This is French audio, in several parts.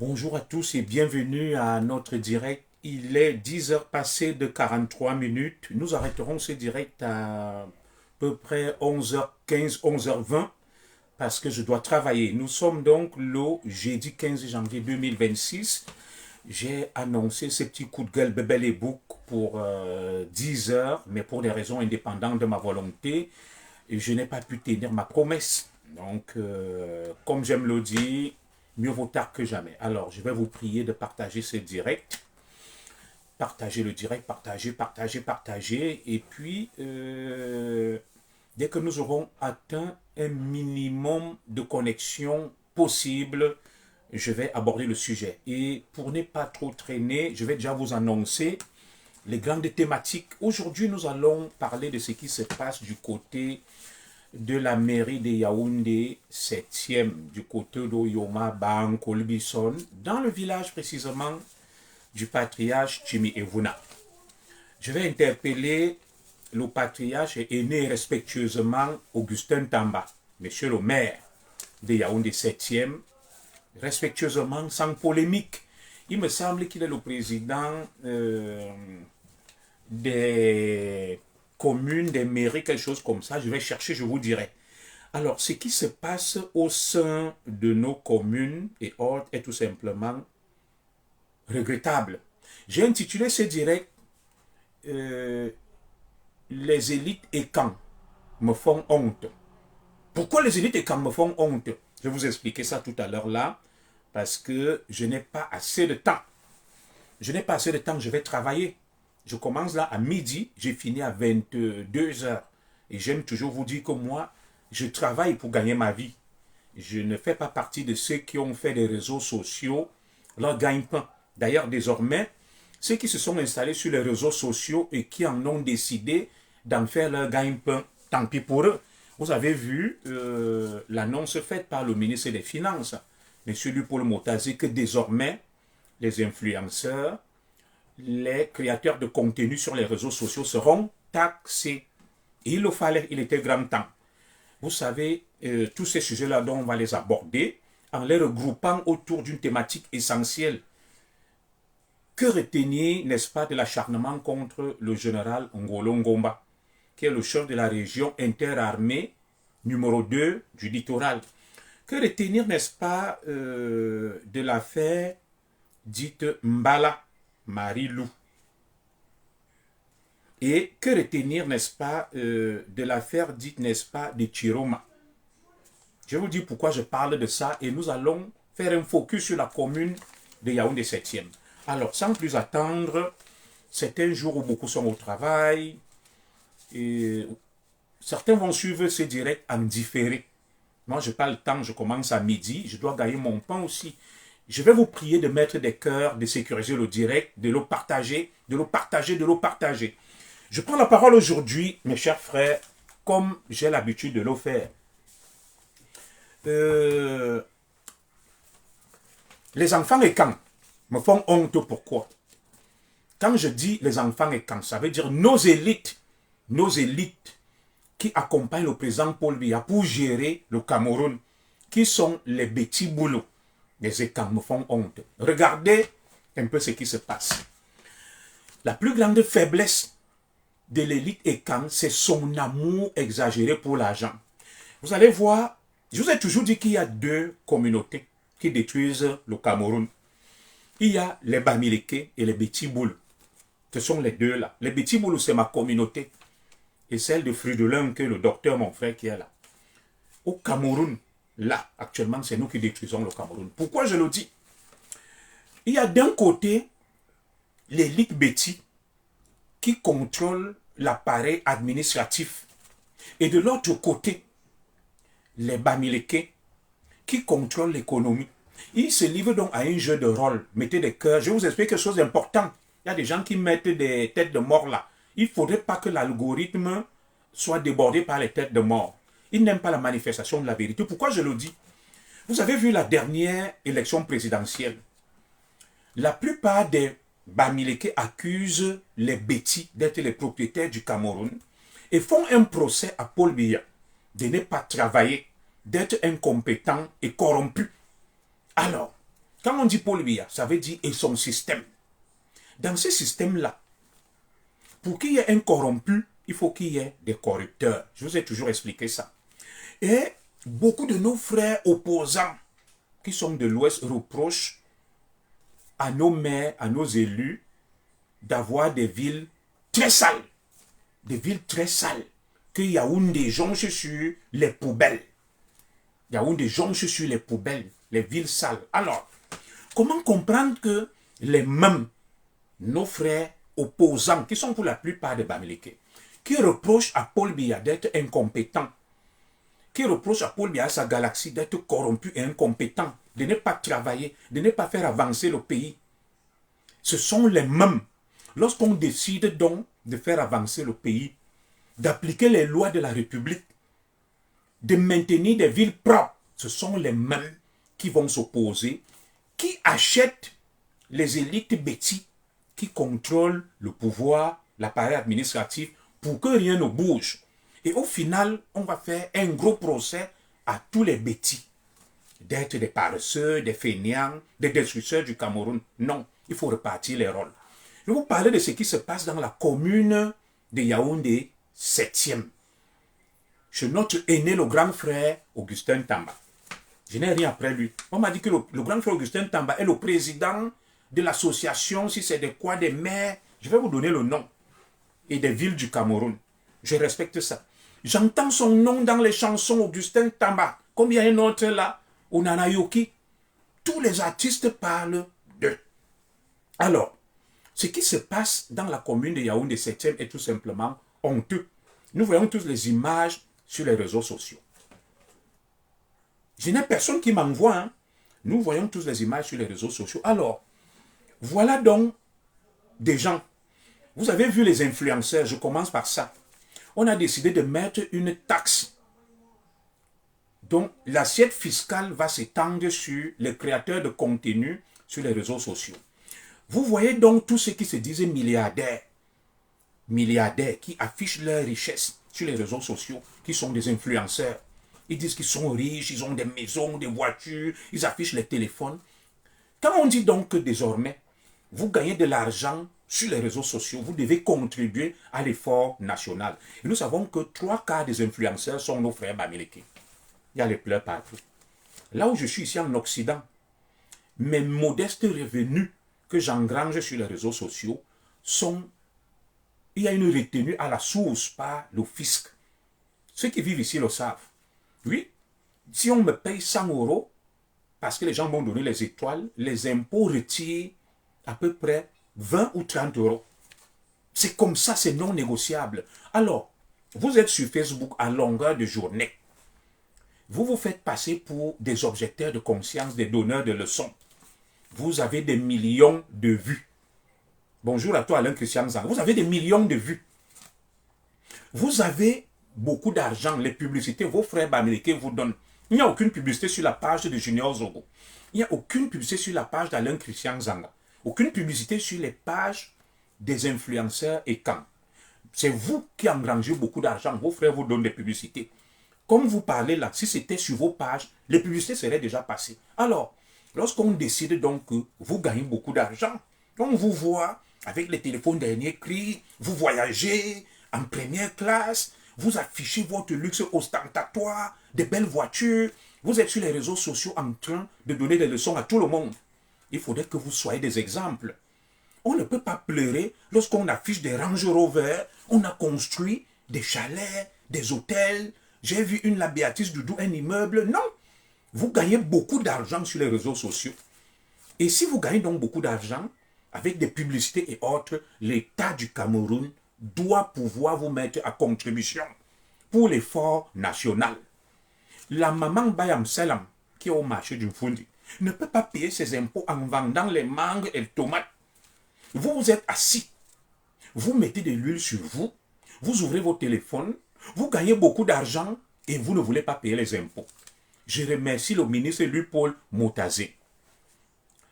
Bonjour à tous et bienvenue à notre direct. Il est 10 heures passées de 43 minutes. Nous arrêterons ce direct à peu près 11h15, 11h20 parce que je dois travailler. Nous sommes donc le jeudi 15 janvier 2026. J'ai annoncé ce petit coup de gueule bébé et bouc pour 10 heures, mais pour des raisons indépendantes de ma volonté, je n'ai pas pu tenir ma promesse. Donc, comme j'aime le dire, mieux vaut tard que jamais. Alors, je vais vous prier de partager ce direct. Partagez le direct, partagez. Et puis, dès que nous aurons atteint un minimum de connexion possible, je vais aborder le sujet. Et pour ne pas trop traîner, je vais déjà vous annoncer les grandes thématiques. Aujourd'hui, nous allons parler de ce qui se passe du côté de la mairie de Yaoundé 7e, du côté d'Oyoma, Bang, Kolbison, dans le village précisément du patriarche Jimmy Evuna. Je vais interpeller le patriarche aîné respectueusement Augustin Tamba, monsieur le maire de Yaoundé 7e, respectueusement, sans polémique. Il me semble qu'il est le président des communes, des mairies, quelque chose comme ça. Je vais chercher, je vous dirai. Alors, ce qui se passe au sein de nos communes et autres est tout simplement regrettable. J'ai intitulé ce direct Les élites et camps me font honte. Pourquoi les élites et camps me font honte? Je vais vous expliquer ça tout à l'heure là, parce que je n'ai pas assez de temps. Je n'ai pas assez de temps, je vais travailler. Je commence là à midi, j'ai fini à 22 heures. Et j'aime toujours vous dire que moi, je travaille pour gagner ma vie. Je ne fais pas partie de ceux qui ont fait des réseaux sociaux leur gagne-pain. D'ailleurs, désormais, ceux qui se sont installés sur les réseaux sociaux et qui en ont décidé d'en faire leur gagne-pain, tant pis pour eux. Vous avez vu l'annonce faite par le ministre des Finances, M. Lupaul Motazi, que désormais, les influenceurs, les créateurs de contenu sur les réseaux sociaux seront taxés. Et il le fallait, il était grand temps. Vous savez, tous ces sujets-là dont on va les aborder en les regroupant autour d'une thématique essentielle. Que retenir, n'est-ce pas, de l'acharnement contre le général Ngolo Ngomba, qui est le chef de la région interarmée numéro 2 du littoral. Que retenir, n'est-ce pas, de l'affaire dite Mbala, Marie-Lou. Et que retenir, n'est-ce pas, de l'affaire dite, n'est-ce pas, de Chiroma. Je vous dis pourquoi je parle de ça et nous allons faire un focus sur la commune de Yaoundé 7e. Alors, sans plus attendre, c'est un jour où beaucoup sont au travail. Et certains vont suivre ce direct en différé. Moi, je n'ai pas le temps, je commence à midi, je dois gagner mon pain aussi. Je vais vous prier de mettre des cœurs, de sécuriser le direct, de le partager, de le partager, de le partager. Je prends la parole aujourd'hui, mes chers frères, comme j'ai l'habitude de le faire. Les enfants et camps me font honte. Pourquoi? Quand je dis les enfants et camps, ça veut dire nos élites qui accompagnent le président Paul Biya pour gérer le Cameroun, qui sont les petits boulots. Les écans me font honte. Regardez un peu ce qui se passe. La plus grande faiblesse de l'élite écan, c'est son amour exagéré pour l'argent. Vous allez voir, je vous ai toujours dit qu'il y a deux communautés qui détruisent le Cameroun. Il y a les Bamileke et les Betiboul. Ce sont les deux là. Les Betiboul, c'est ma communauté. Et celle de Fridolin, que le docteur, mon frère, qui est là. Au Cameroun, là, actuellement, c'est nous qui détruisons le Cameroun. Pourquoi je le dis? Il y a d'un côté l'élite Beti qui contrôle l'appareil administratif. Et de l'autre côté, les Bamileke qui contrôlent l'économie. Ils se livrent donc à un jeu de rôle. Mettez des cœurs. Je vous explique quelque chose d'important. Il y a des gens qui mettent des têtes de mort là. Il ne faudrait pas que l'algorithme soit débordé par les têtes de mort. Ils n'aiment pas la manifestation de la vérité. Pourquoi je le dis? Vous avez vu la dernière élection présidentielle. La plupart des Bamileke accusent les Beti d'être les propriétaires du Cameroun et font un procès à Paul Biya de ne pas travailler, d'être incompétent et corrompu. Alors, Quand on dit Paul Biya, ça veut dire et son système. Dans ce système-là, pour qu'il y ait un corrompu, il faut qu'il y ait des corrupteurs. Je vous ai toujours expliqué ça. Et beaucoup de nos frères opposants qui sont de l'Ouest reprochent à nos maires, à nos élus, d'avoir des villes très sales. Des villes très sales. Que Yaoundé jonche sur les poubelles. Yaoundé jonche sur les poubelles, les villes sales. Alors, comment comprendre que les mêmes, nos frères opposants, qui sont pour la plupart des Bamileke, qui reprochent à Paul Biya d'être incompétent, qui reprochent à Paul Biya, à sa galaxie, d'être corrompu et incompétent, de ne pas travailler, de ne pas faire avancer le pays. Ce sont les mêmes. Lorsqu'on décide donc de faire avancer le pays, d'appliquer les lois de la République, de maintenir des villes propres, ce sont les mêmes qui vont s'opposer, qui achètent les élites bêtis, qui contrôlent le pouvoir, l'appareil administratif, pour que rien ne bouge. Et au final, on va faire un gros procès à tous les bêtis, d'être des paresseux, des fainéants, des destructeurs du Cameroun. Non, il faut repartir les rôles. Je vais vous parler de ce qui se passe dans la commune de Yaoundé 7e. Chez notre aîné, le grand frère Augustin Tamba. Je n'ai rien après lui. On m'a dit que le grand frère Augustin Tamba est le président de l'association, si c'est des quoi, des maires. Je vais vous donner le nom. Et des villes du Cameroun. Je respecte ça. J'entends son nom dans les chansons Augustin Tamba. Comme il y a un autre là, Onanayoki. Tous les artistes parlent d'eux. Alors, ce qui se passe dans la commune de Yaoundé 7e est tout simplement honteux. Nous voyons tous les images sur les réseaux sociaux. Je n'ai personne qui m'envoie. Hein. Nous voyons tous les images sur les réseaux sociaux. Alors, voilà donc des gens. Vous avez vu les influenceurs, je commence par ça. On a décidé de mettre une taxe. Donc, l'assiette fiscale va s'étendre sur les créateurs de contenu sur les réseaux sociaux. Vous voyez donc tous ceux qui se disent milliardaires, qui affichent leur richesse sur les réseaux sociaux, qui sont des influenceurs. Ils disent qu'ils sont riches, ils ont des maisons, des voitures, ils affichent les téléphones. Quand on dit donc que désormais, vous gagnez de l'argent sur les réseaux sociaux, vous devez contribuer à l'effort national. Et nous savons que 3/4 des influenceurs sont nos frères Bamileke. Il y a les pleurs partout. Là où je suis ici en Occident, mes modestes revenus que j'engrange sur les réseaux sociaux sont... Il y a une retenue à la source par le fisc. Ceux qui vivent ici le savent. Oui, si on me paye 100 €, parce que les gens m'ont donné les étoiles, les impôts retirent à peu près 20 ou 30 €. C'est comme ça, c'est non négociable. Alors, vous êtes sur Facebook à longueur de journée. Vous vous faites passer pour des objecteurs de conscience, des donneurs de leçons. Vous avez des millions de vues. Bonjour à toi Alain Christian Zang. Vous avez des millions de vues. Vous avez beaucoup d'argent. Les publicités, vos frères Bamileke vous donnent. Il n'y a aucune publicité sur la page de Junior Zogo. Il n'y a aucune publicité sur la page d'Alain Christian Zanga. Aucune publicité sur les pages des influenceurs et quand. C'est vous qui engrangez beaucoup d'argent. Vos frères vous donnent des publicités. Comme vous parlez là, si c'était sur vos pages, les publicités seraient déjà passées. Alors, lorsqu'on décide donc que vous gagnez beaucoup d'argent, on vous voit avec les téléphones dernier cri, vous voyagez en première classe, vous affichez votre luxe ostentatoire, des belles voitures, vous êtes sur les réseaux sociaux en train de donner des leçons à tout le monde. Il faudrait que vous soyez des exemples. On ne peut pas pleurer lorsqu'on affiche des Range Rover, on a construit des chalets, des hôtels. J'ai vu une la Béatrice Doudou, un immeuble. Non, vous gagnez beaucoup d'argent sur les réseaux sociaux. Et si vous gagnez donc beaucoup d'argent, avec des publicités et autres, l'État du Cameroun doit pouvoir vous mettre à contribution pour l'effort national. La maman Bayam Salam, qui est au marché du Fundi, ne peut pas payer ses impôts en vendant les mangues et les tomates. Vous vous êtes assis, vous mettez de l'huile sur vous, vous ouvrez vos téléphones, vous gagnez beaucoup d'argent et vous ne voulez pas payer les impôts. Je remercie le ministre Louis-Paul Motazé.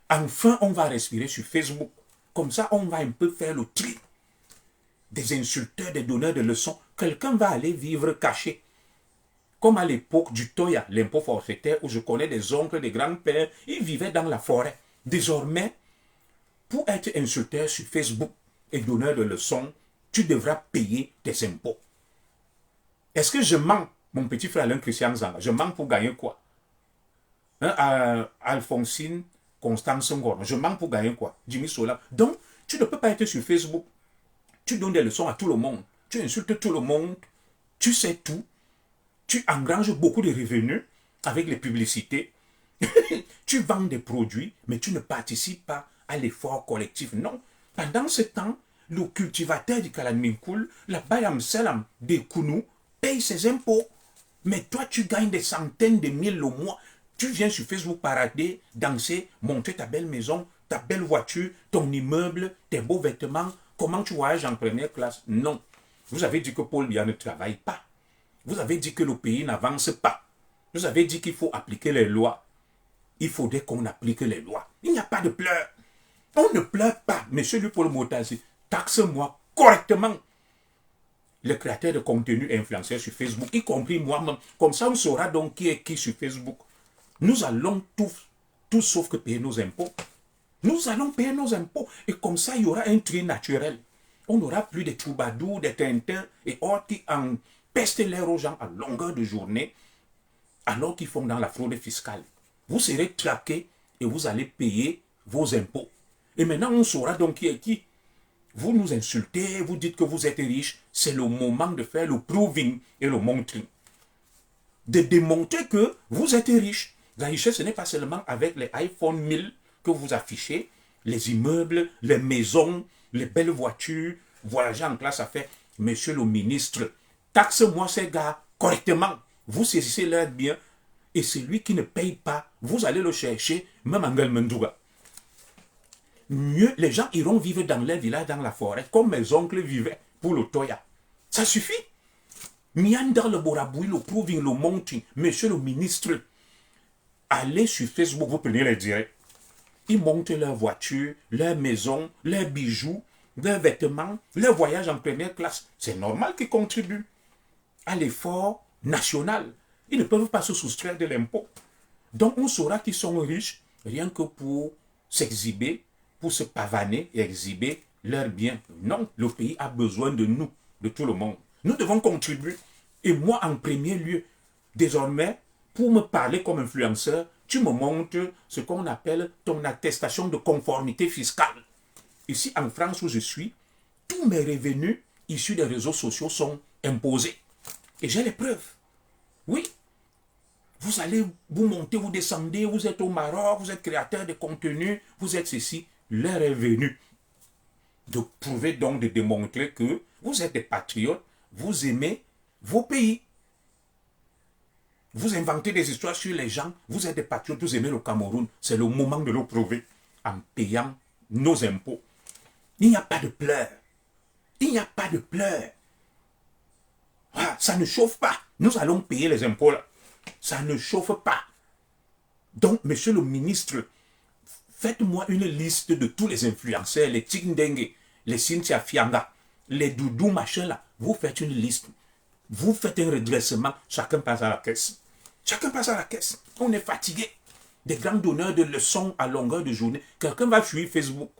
Enfin, on va respirer sur Facebook. Comme ça, on va un peu faire le tri des insulteurs, des donneurs de leçons. Quelqu'un va aller vivre caché. Comme à l'époque du Toya, l'impôt forfaitaire, où je connais des oncles, des grands-pères, ils vivaient dans la forêt. Désormais, pour être insulteur sur Facebook et donneur de leçons, tu devras payer tes impôts. Est-ce que je mens, mon petit frère Alain Christian Zanga? Je mens pour gagner quoi? Alphonsine Constance Ngor. Je mens pour gagner quoi? Jimmy Sola. Donc, tu ne peux pas être sur Facebook. Tu donnes des leçons à tout le monde. Tu insultes tout le monde. Tu sais tout. Tu engranges beaucoup de revenus avec les publicités. Tu vends des produits, mais tu ne participes pas à l'effort collectif. Non. Pendant ce temps, le cultivateur du Kalaminkoul, la Bayam Salam des Kounou, paye ses impôts. Mais toi, tu gagnes des centaines de mille le mois. Tu viens sur Facebook parader, danser, montrer ta belle maison, ta belle voiture, ton immeuble, tes beaux vêtements. Comment tu voyages en première classe? Non. Vous avez dit que Paul Biya ne travaille pas. Vous avez dit que le pays n'avance pas. Vous avez dit qu'il faut appliquer les lois. Il faudrait qu'on applique les lois. Il n'y a pas de pleurs. On ne pleure pas. Monsieur Paul Motazi, taxe-moi correctement. Le créateur de contenu influenceur sur Facebook, y compris moi-même. Comme ça, on saura donc qui est qui sur Facebook. Nous allons tout sauf que payer nos impôts. Nous allons payer nos impôts. Et comme ça, il y aura un tri naturel. On n'aura plus des troubadours, des tintins et autres qui en pestent l'air aux gens à longueur de journée alors qu'ils font dans la fraude fiscale. Vous serez traqués et vous allez payer vos impôts. Et maintenant, on saura donc qui est qui. Vous nous insultez, vous dites que vous êtes riche. C'est le moment de faire le proving et le montrant. De démontrer que vous êtes riche. La richesse, ce n'est pas seulement avec les iPhone 1000 que vous affichez, les immeubles, les maisons, les belles voitures, voyager en classe affaires. Monsieur le ministre, taxe-moi ces gars correctement. Vous saisissez leurs biens et celui qui ne paye pas, vous allez le chercher, même en Galmendouga. Mieux, les gens iront vivre dans leur village, dans la forêt, comme mes oncles vivaient pour le Toya. Ça suffit. Mianda le Boraboui, le proving, le monting, monsieur le ministre, allez sur Facebook, vous prenez les directs. Ils montent leur voiture, leur maison, leurs bijoux, leurs vêtements, leur voyage en première classe. C'est normal qu'ils contribuent à l'effort national. Ils ne peuvent pas se soustraire de l'impôt. Donc on saura qu'ils sont riches rien que pour s'exhiber, pour se pavaner et exhiber leurs biens. Non, le pays a besoin de nous, de tout le monde. Nous devons contribuer. Et moi, en premier lieu, désormais, pour me parler comme influenceur, tu me montres ce qu'on appelle ton attestation de conformité fiscale. Ici, en France où je suis, tous mes revenus issus des réseaux sociaux sont imposés. Et j'ai les preuves. Oui. Vous allez vous monter, vous descendez, vous êtes au Maroc, vous êtes créateur de contenu, vous êtes ceci. L'heure est venue de prouver donc, de démontrer que vous êtes des patriotes, vous aimez vos pays. Vous inventez des histoires sur les gens, vous êtes des patriotes, vous aimez le Cameroun. C'est le moment de le prouver en payant nos impôts. Il n'y a pas de pleurs. Il n'y a pas de pleurs. Ah, ça ne chauffe pas. Nous allons payer les impôts là. Ça ne chauffe pas. Donc, monsieur le ministre, faites-moi une liste de tous les influenceurs, les Tchingdengue, les Cynthia Fianga, les Doudou machin là. Vous faites une liste. Vous faites un redressement. Chacun passe à la caisse. Chacun passe à la caisse. On est fatigué. Des grands donneurs de leçons à longueur de journée. Quelqu'un va fuir Facebook.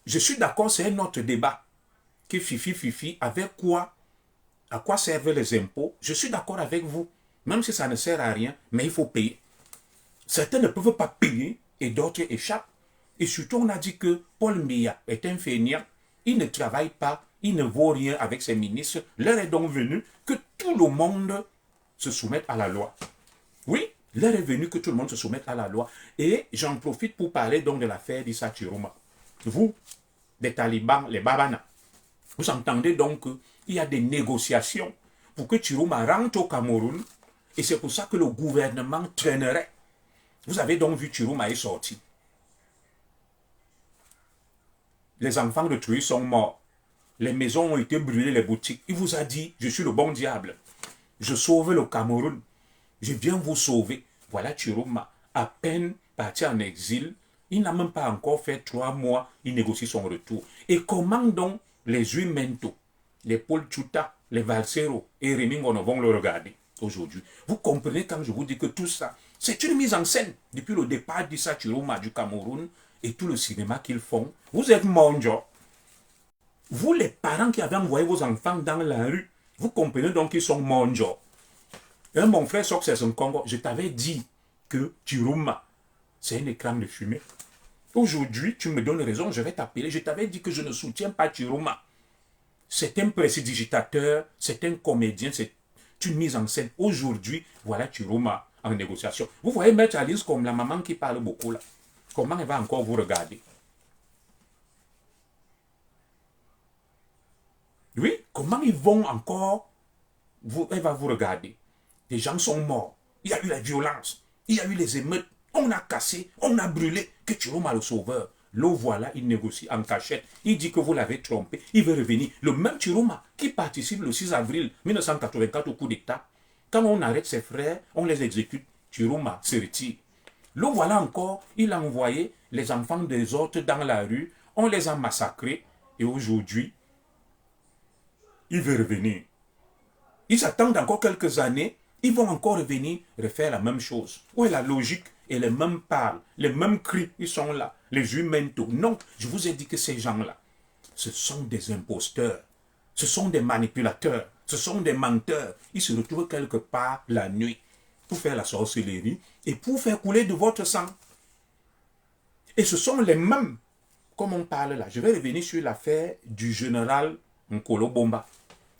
Je suis d'accord, c'est un autre débat. Que fifi, avec quoi, à quoi servent les impôts? Je suis d'accord avec vous. Même si ça ne sert à rien, mais il faut payer. Certains ne peuvent pas payer et d'autres échappent. Et surtout, on a dit que Paul Biya est un fainéant. Il ne travaille pas, il ne vaut rien avec ses ministres. L'heure est donc venue que tout le monde se soumette à la loi. Oui, l'heure est venue que tout le monde se soumette à la loi. Et j'en profite pour parler donc de l'affaire d'Issa Chiroma. Vous, les talibans, les babana, vous entendez donc qu'il y a des négociations pour que Chiroma rentre au Cameroun. Et c'est pour ça que le gouvernement traînerait. Vous avez donc vu Chiroma est sorti. Les enfants de Truy sont morts. Les maisons ont été brûlées, les boutiques. Il vous a dit, je suis le bon diable. Je sauve le Cameroun. Je viens vous sauver. Voilà Chiroma, à peine parti en exil. Il n'a même pas encore fait 3 mois. Il négocie son retour. Et comment donc les Huimento, les Paul Chuta, les Valsero et Rémi Ngono vont le regarder aujourd'hui. Vous comprenez quand je vous dis que tout ça, c'est une mise en scène depuis le départ d'Issa Chiroma du Cameroun et tout le cinéma qu'ils font. Vous êtes mondiaux. Vous, les parents qui avez envoyé vos enfants dans la rue, vous comprenez donc qu'ils sont mondiaux. Et mon frère Success en Congo, je t'avais dit que Chiroma, c'est un écran de fumée. Aujourd'hui, tu me donnes raison, je vais t'appeler. Je t'avais dit que je ne soutiens pas Chiroma. C'est un prestidigitateur, c'est un comédien, c'est une mise en scène. Aujourd'hui, voilà Chiroma en négociation. Vous voyez Maître Alice comme la maman qui parle beaucoup là. Comment elle va encore vous regarder? Oui, comment ils vont encore elle va vous regarder. Les gens sont morts. Il y a eu la violence. Il y a eu les émeutes. On a cassé, on a brûlé. Que Chiroma le sauveur. Le voilà, il négocie en cachette. Il dit que vous l'avez trompé. Il veut revenir. Le même Chiroma qui participe le 6 avril 1984 au coup d'État. Quand on arrête ses frères, on les exécute. Chiroma se retire. Le voilà encore, il a envoyé les enfants des autres dans la rue. On les a massacrés. Et aujourd'hui, il veut revenir. Ils attendent encore quelques années. Ils vont encore revenir refaire la même chose. Où est la logique? Et les mêmes parlent, les mêmes cris, ils sont là. Les humains, non, je vous ai dit que ces gens-là, ce sont des imposteurs, ce sont des manipulateurs, ce sont des menteurs. Ils se retrouvent quelque part la nuit pour faire la sorcellerie et pour faire couler de votre sang. Et ce sont les mêmes, comme on parle là. Je vais revenir sur l'affaire du général Nkolo Bomba.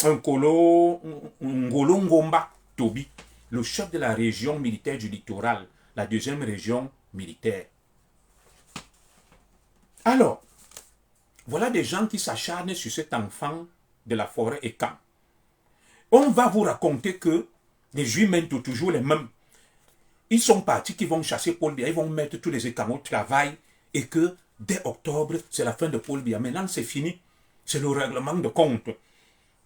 Ngolo Ngomba Tobi, le chef de la région militaire du littoral, la deuxième région militaire. Alors, voilà des gens qui s'acharnent sur cet enfant de la forêt et camp. On va vous raconter que les Juifs sont toujours les mêmes. Ils sont partis, qui vont chasser Paul Biya, ils vont mettre tous les écamons au travail et que dès octobre, c'est la fin de Paul Biya. Maintenant, c'est fini. C'est le règlement de compte.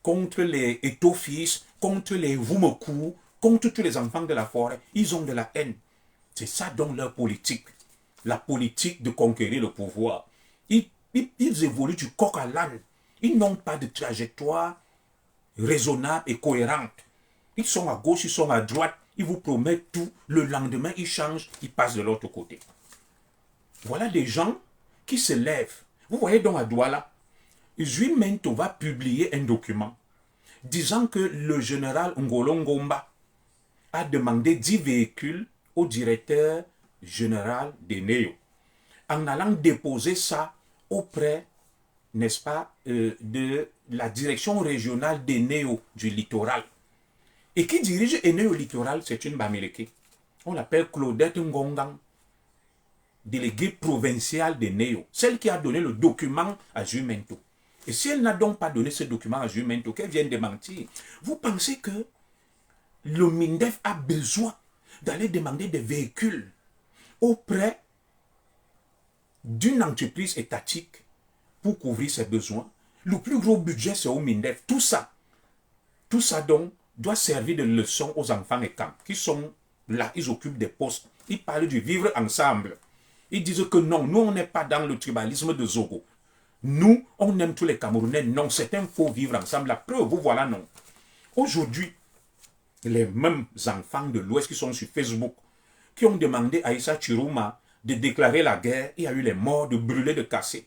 Contre les Etofis, contre les Vumoku, contre tous les enfants de la forêt. Ils ont de la haine. C'est ça donc leur politique. La politique de conquérir le pouvoir. Ils évoluent du coq à l'âne. Ils n'ont pas de trajectoire raisonnable et cohérente. Ils sont à gauche, ils sont à droite. Ils vous promettent tout. Le lendemain, ils changent, ils passent de l'autre côté. Voilà des gens qui se lèvent. Vous voyez donc à Douala, Zui Mento va publier un document disant que le général Ngolo Ngomba a demandé 10 véhicules au directeur général des NEO, en allant déposer ça auprès, n'est-ce pas, de la direction régionale des NEO du littoral. Et qui dirige NEO littoral, c'est une Bamileke. On l'appelle Claudette Ngongang, déléguée provinciale des NEO, celle qui a donné le document à Jumento. Et si elle n'a donc pas donné ce document à Jumento, qu'elle vient de mentir, vous pensez que le MINDEF a besoin d'aller demander des véhicules auprès d'une entreprise étatique pour couvrir ses besoins? Le plus gros budget, c'est au MINDEF. Tout ça donc, doit servir de leçon aux enfants et camps qui sont là, ils occupent des postes. Ils parlent du vivre ensemble. Ils disent que non, nous, on n'est pas dans le tribalisme de Zogo. Nous, on aime tous les Camerounais. Non, c'est un faux vivre ensemble. La preuve, vous voilà, non. Aujourd'hui, les mêmes enfants de l'Ouest qui sont sur Facebook, qui ont demandé à Issa Chiroma de déclarer la guerre, il y a eu les morts, de brûler, de casser.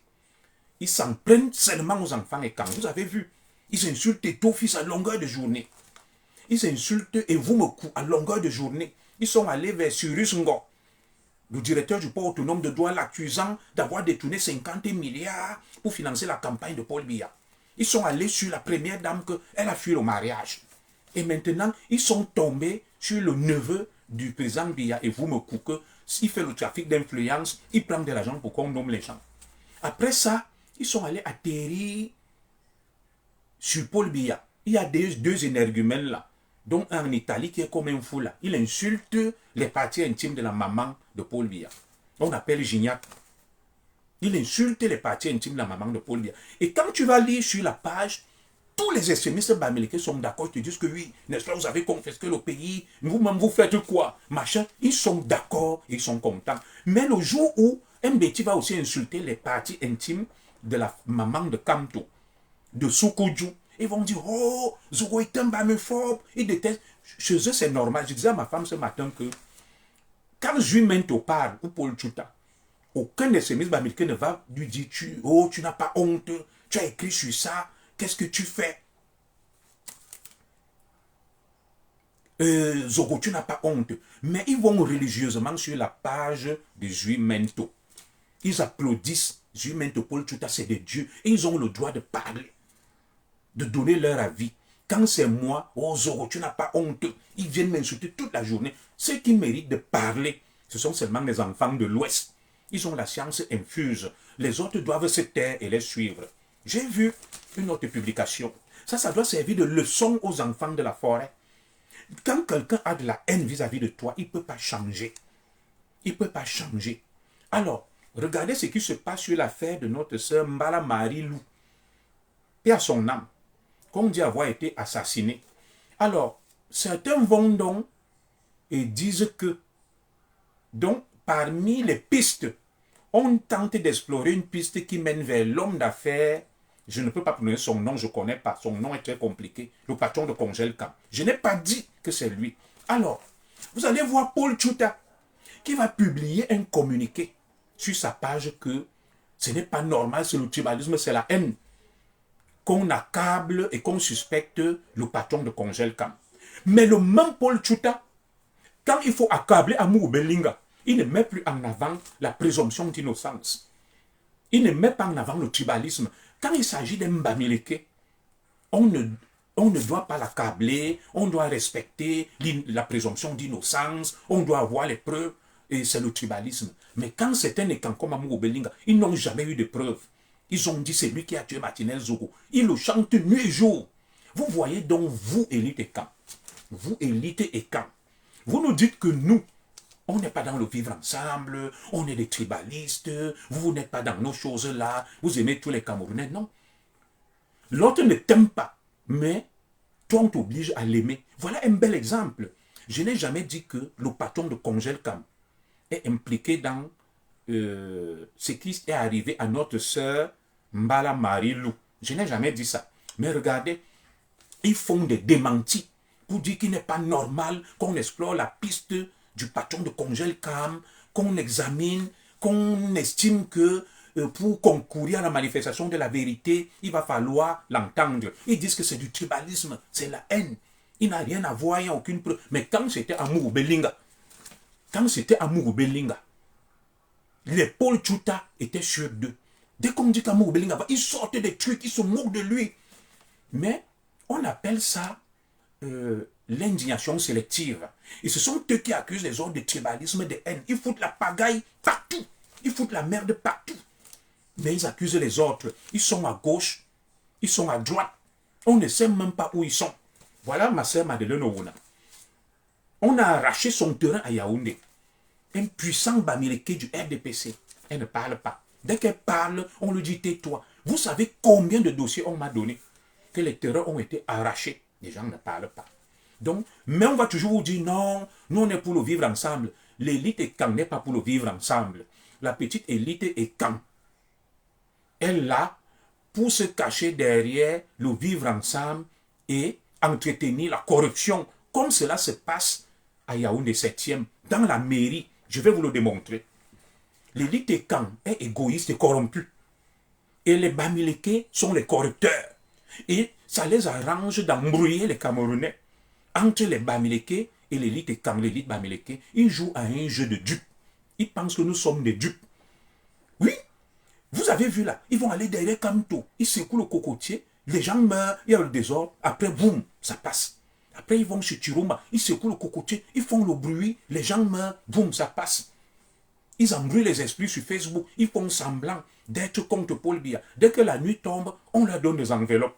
Ils s'en prennent seulement aux enfants et camps. Vous avez vu, ils insultent Etofis à longueur de journée. Ils insultent Evumoku à longueur de journée. Ils sont allés vers Cyrus Ngo, le directeur du port autonome de Douala, l'accusant d'avoir détourné 50 milliards pour financer la campagne de Paul Biya. Ils sont allés sur la première dame qu'elle a fui le mariage. Et maintenant, ils sont tombés sur le neveu du président Biya et Vumoku, s'il fait le trafic d'influence, il prend de l'argent pour qu'on nomme les gens. Après ça, ils sont allés atterrir sur Paul Biya. Il y a deux énergumènes là, dont un en Italie qui est comme un fou là. Il insulte les parties intimes de la maman de Paul Biya. On appelle Gignac. Il insulte les parties intimes de la maman de Paul Biya. Et quand tu vas lire sur la page, tous les extrémistes bamileke sont d'accord, ils te disent que oui, n'est-ce pas, vous avez confisqué le pays, vous-même vous faites quoi, machin. Ils sont d'accord, ils sont contents. Mais le jour où Mbeti va aussi insulter les parties intimes de la maman de Kamto, de Sukuju. Ils vont dire, oh, Zogo est un baméphobe, il déteste. Chez eux, c'est normal. Je disais à ma femme ce matin que quand Juimento parle, ou Paul Chuta, aucun de ces ministres américains ne va lui dire, oh, tu n'as pas honte, tu as écrit sur ça, qu'est-ce que tu fais? Zogo, tu n'as pas honte. Mais ils vont religieusement sur la page de Juimento. Ils applaudissent Juimento, Paul Chuta, c'est des dieux. Et ils ont le droit de parler, de donner leur avis. Quand c'est moi, oh Zogo, tu n'as pas honte. Ils viennent m'insulter toute la journée. Ceux qui méritent de parler, ce sont seulement les enfants de l'Ouest. Ils ont la science infuse. Les autres doivent se taire et les suivre. J'ai vu une autre publication. Ça doit servir de leçon aux enfants de la forêt. Quand quelqu'un a de la haine vis-à-vis de toi, il ne peut pas changer. Il ne peut pas changer. Alors, regardez ce qui se passe sur l'affaire de notre sœur Mbala Marie-Lou. Et à son âme, qu'on dit avoir été assassiné. Alors, certains vont donc et disent que, donc, parmi les pistes, on tente d'explorer une piste qui mène vers l'homme d'affaires. Je ne peux pas prononcer son nom, je ne connais pas. Son nom est très compliqué. Le patron de Congelcam. Je n'ai pas dit que c'est lui. Alors, vous allez voir Paul Chuta qui va publier un communiqué sur sa page que ce n'est pas normal, c'est le tribalisme, c'est la haine. Qu'on accable et qu'on suspecte le patron de Congelcam. Mais le même Paul Chuta, quand il faut accabler Amour Belinga, il ne met plus en avant la présomption d'innocence. Il ne met pas en avant le tribalisme. Quand il s'agit d'un Mbamileke, on ne doit pas l'accabler, on doit respecter la présomption d'innocence, on doit avoir les preuves, et c'est le tribalisme. Mais quand c'est un écan comme Amour Belinga, ils n'ont jamais eu de preuves. Ils ont dit c'est lui qui a tué Martinez Zogo. Ils le chantent nuit et jour. Vous voyez donc, vous, élite et camp. Vous, élite et camp. Vous nous dites que nous, on n'est pas dans le vivre ensemble, on est des tribalistes, vous n'êtes pas dans nos choses-là, vous aimez tous les Camerounais. Non. L'autre ne t'aime pas, mais toi, on t'oblige à l'aimer. Voilà un bel exemple. Je n'ai jamais dit que le patron de Congelcam est impliqué dans ce qui est arrivé à notre sœur Mbala Marie-Lou. Je n'ai jamais dit ça. Mais regardez, ils font des démentis pour dire qu'il n'est pas normal qu'on explore la piste du patron de Congelcam, qu'on examine, qu'on estime que pour concourir à la manifestation de la vérité, il va falloir l'entendre. Ils disent que c'est du tribalisme, c'est la haine. Il n'a rien à voir, il n'y a aucune preuve. Mais quand c'était Amour Belinga, les Paul Chuta étaient sur d'eux. Dès qu'on dit qu'Amour Belinga, ils sortent des trucs, ils se moquent de lui. Mais on appelle ça l'indignation sélective. Et ce sont eux qui accusent les autres de tribalisme, de haine. Ils foutent la pagaille partout. Ils foutent la merde partout. Mais ils accusent les autres. Ils sont à gauche, ils sont à droite. On ne sait même pas où ils sont. Voilà ma sœur Madeleine Owouna. On a arraché son terrain à Yaoundé. Un puissant Bamileke du RDPC. Elle ne parle pas. Dès qu'elle parle, on lui dit tais-toi. Vous savez combien de dossiers on m'a donné que les terrains ont été arrachés. Les gens ne parlent pas. Donc, mais on va toujours vous dire non, nous on est pour le vivre ensemble. L'élite et Kang n'est pas pour le vivre ensemble. La petite élite et Kang, elle est là pour se cacher derrière le vivre ensemble et entretenir la corruption, comme cela se passe à Yaoundé 7e, dans la mairie. Je vais vous le démontrer. L'élite et Kang est égoïste et corrompu. Et les Bamileke sont les corrupteurs. Et ça les arrange d'embrouiller les Camerounais. Entre les Bamileke et l'élite et Kang, l'élite Bamileke, ils jouent à un jeu de dupes. Ils pensent que nous sommes des dupes. Oui, vous avez vu là, ils vont aller derrière Kamto, ils secouent le cocotier, les gens meurent, il y a le désordre, après boum, ça passe. Après ils vont chez Chiroma, ils secouent le cocotier, ils font le bruit, les gens meurent, boum, ça passe. Ils embrouillent les esprits sur Facebook, ils font semblant d'être contre Paul Biya. Dès que la nuit tombe, on leur donne des enveloppes.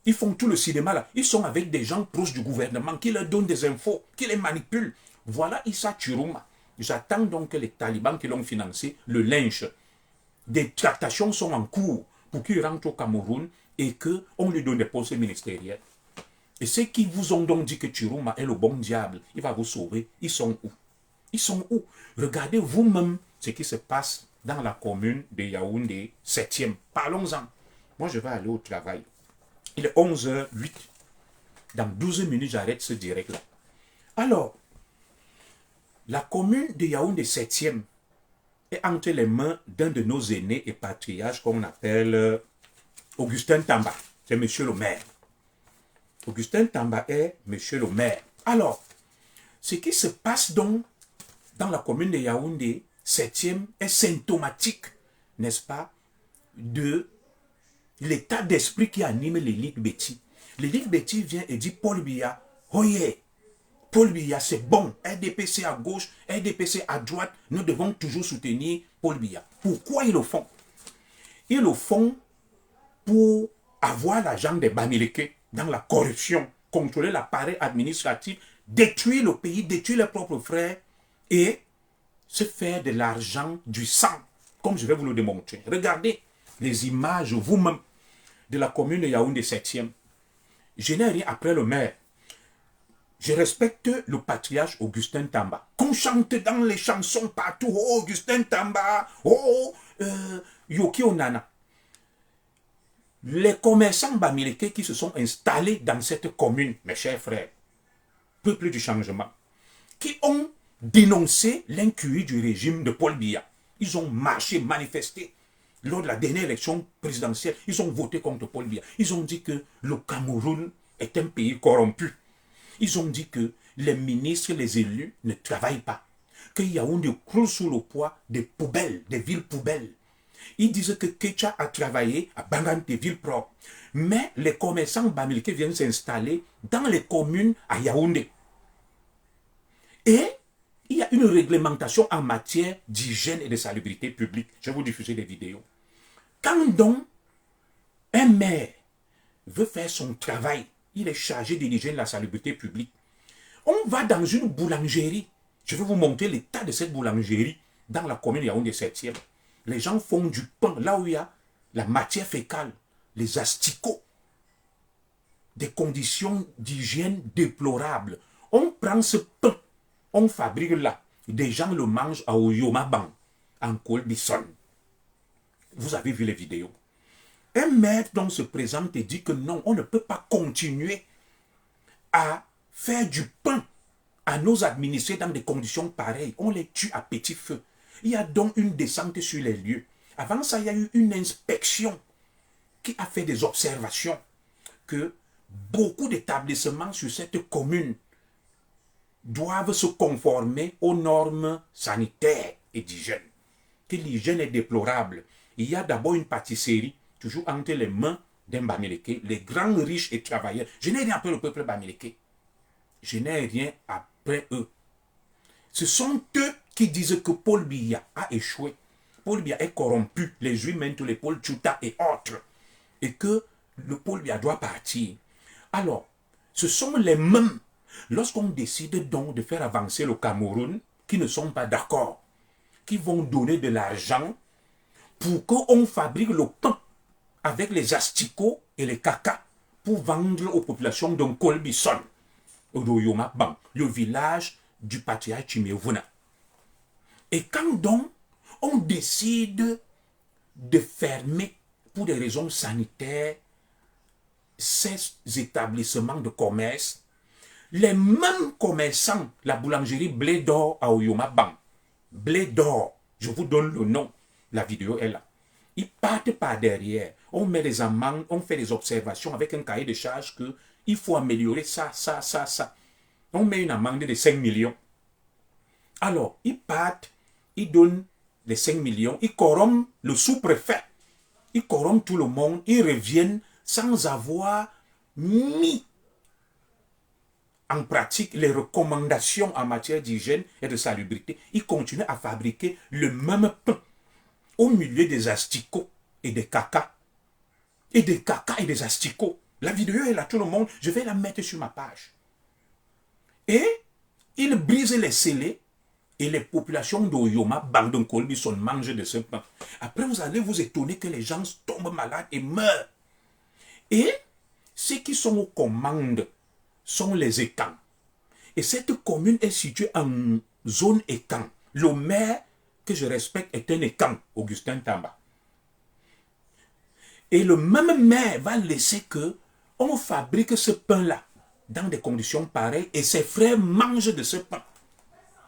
Ils font tout le cinéma là. Ils sont avec des gens proches du gouvernement qui leur donnent des infos, qui les manipulent. Voilà Issa Chiroma. J'attends donc que les talibans qui l'ont financé le lynchent. Des tractations sont en cours pour qu'il rentre au Cameroun et qu'on lui donne des postes ministériels. Et ceux qui vous ont donc dit que Chiroma est le bon diable, il va vous sauver, ils sont où? Ils sont où? Regardez vous-même ce qui se passe dans la commune de Yaoundé 7e. Parlons-en. Moi, je vais aller au travail. Il est 11h08. Dans 12 minutes, j'arrête ce direct-là. Alors, la commune de Yaoundé 7e est entre les mains d'un de nos aînés et patriarches qu'on appelle Augustin Tamba. C'est monsieur le maire. Augustin Tamba est monsieur le maire. Alors, ce qui se passe donc dans la commune de Yaoundé 7e est symptomatique, n'est-ce pas, de l'état d'esprit qui anime l'élite Betty. L'élite Betty vient et dit Paul Biya, oh yeah, Paul Biya c'est bon, RDPC à gauche, RDPC à droite, nous devons toujours soutenir Paul Biya. Pourquoi ils le font? Ils le font pour avoir l'argent des Bamileke dans la corruption, contrôler l'appareil administratif, détruire le pays, détruire leurs propres frères et se faire de l'argent du sang, comme je vais vous le démontrer. Regardez les images vous-même de la commune de Yaoundé 7e. Je n'ai rien après le maire. Je respecte le patriarche Augustin Tamba. Qu'on chante dans les chansons partout, oh Augustin Tamba, oh Yoki Onana. Les commerçants bamileke qui se sont installés dans cette commune, mes chers frères, peuple du changement, qui ont dénoncé l'incurie du régime de Paul Biya. Ils ont marché, manifesté. Lors de la dernière élection présidentielle, ils ont voté contre Paul Biya. Ils ont dit que le Cameroun est un pays corrompu. Ils ont dit que les ministres, les élus ne travaillent pas. Que Yaoundé croule sous le poids des poubelles, des villes poubelles. Ils disent que Kecha a travaillé à Bangan, des villes propres. Mais les commerçants bamileke viennent s'installer dans les communes à Yaoundé. Et il y a une réglementation en matière d'hygiène et de salubrité publique. Je vais vous diffuser des vidéos. Quand donc un maire veut faire son travail, il est chargé de l'hygiène et de la salubrité publique. On va dans une boulangerie. Je vais vous montrer l'état de cette boulangerie dans la commune de Yaoundé 7e. Les gens font du pain là où il y a la matière fécale, les asticots. Des conditions d'hygiène déplorables. On prend ce pain, on fabrique là. Des gens le mangent à Oyomabang, en Kolbison. Vous avez vu les vidéos. Un maire donc se présente et dit que non, on ne peut pas continuer à faire du pain à nos administrés dans des conditions pareilles. On les tue à petit feu. Il y a donc une descente sur les lieux. Avant ça, il y a eu une inspection qui a fait des observations que beaucoup d'établissements sur cette commune doivent se conformer aux normes sanitaires et d'hygiène. Que l'hygiène est déplorable. Il y a d'abord une pâtisserie, toujours entre les mains d'un Bamileke, les grands riches et travailleurs. Je n'ai rien après le peuple Bamileke. Je n'ai rien après eux. Ce sont eux qui disent que Paul Biya a échoué. Paul Biya est corrompu, les Juifs mènent les Paul Tchouta et autres. Et que le Paul Biya doit partir. Alors, ce sont les mêmes, lorsqu'on décide donc de faire avancer le Cameroun, qui ne sont pas d'accord, qui vont donner de l'argent pour qu'on fabrique le pain avec les asticots et les caca pour vendre aux populations d'un Kolbison, Royoma Bang, le village du patriarche Chiméouna. Et quand donc on décide de fermer pour des raisons sanitaires ces établissements de commerce, les mêmes commerçants, la boulangerie Blé d'Or à Oyoma Bang, Blé d'Or, je vous donne le nom, la vidéo est là. Ils partent par derrière, on met des amendes, on fait des observations avec un cahier de charge qu'il faut améliorer ça, ça, ça, ça. On met une amende de 5 millions. Alors, ils partent, ils donnent les 5 millions, ils corrompent le sous-préfet, ils corrompent tout le monde, ils reviennent sans avoir mis en pratique les recommandations en matière d'hygiène et de salubrité. Ils continuent à fabriquer le même pain au milieu des asticots et des caca. Et des caca et des asticots. La vidéo est là, tout le monde, je vais la mettre sur ma page. Et ils brisent les scellés et les populations d'Oyoma, Bandon Kolbison mangent de ce pain. Après, vous allez vous étonner que les gens tombent malades et meurent. Et ceux qui sont aux commandes sont les étangs. Et cette commune est située en zone étang. Le maire que je respecte est un étang, Augustin Tamba. Et le même maire va laisser que on fabrique ce pain-là dans des conditions pareilles et ses frères mangent de ce pain.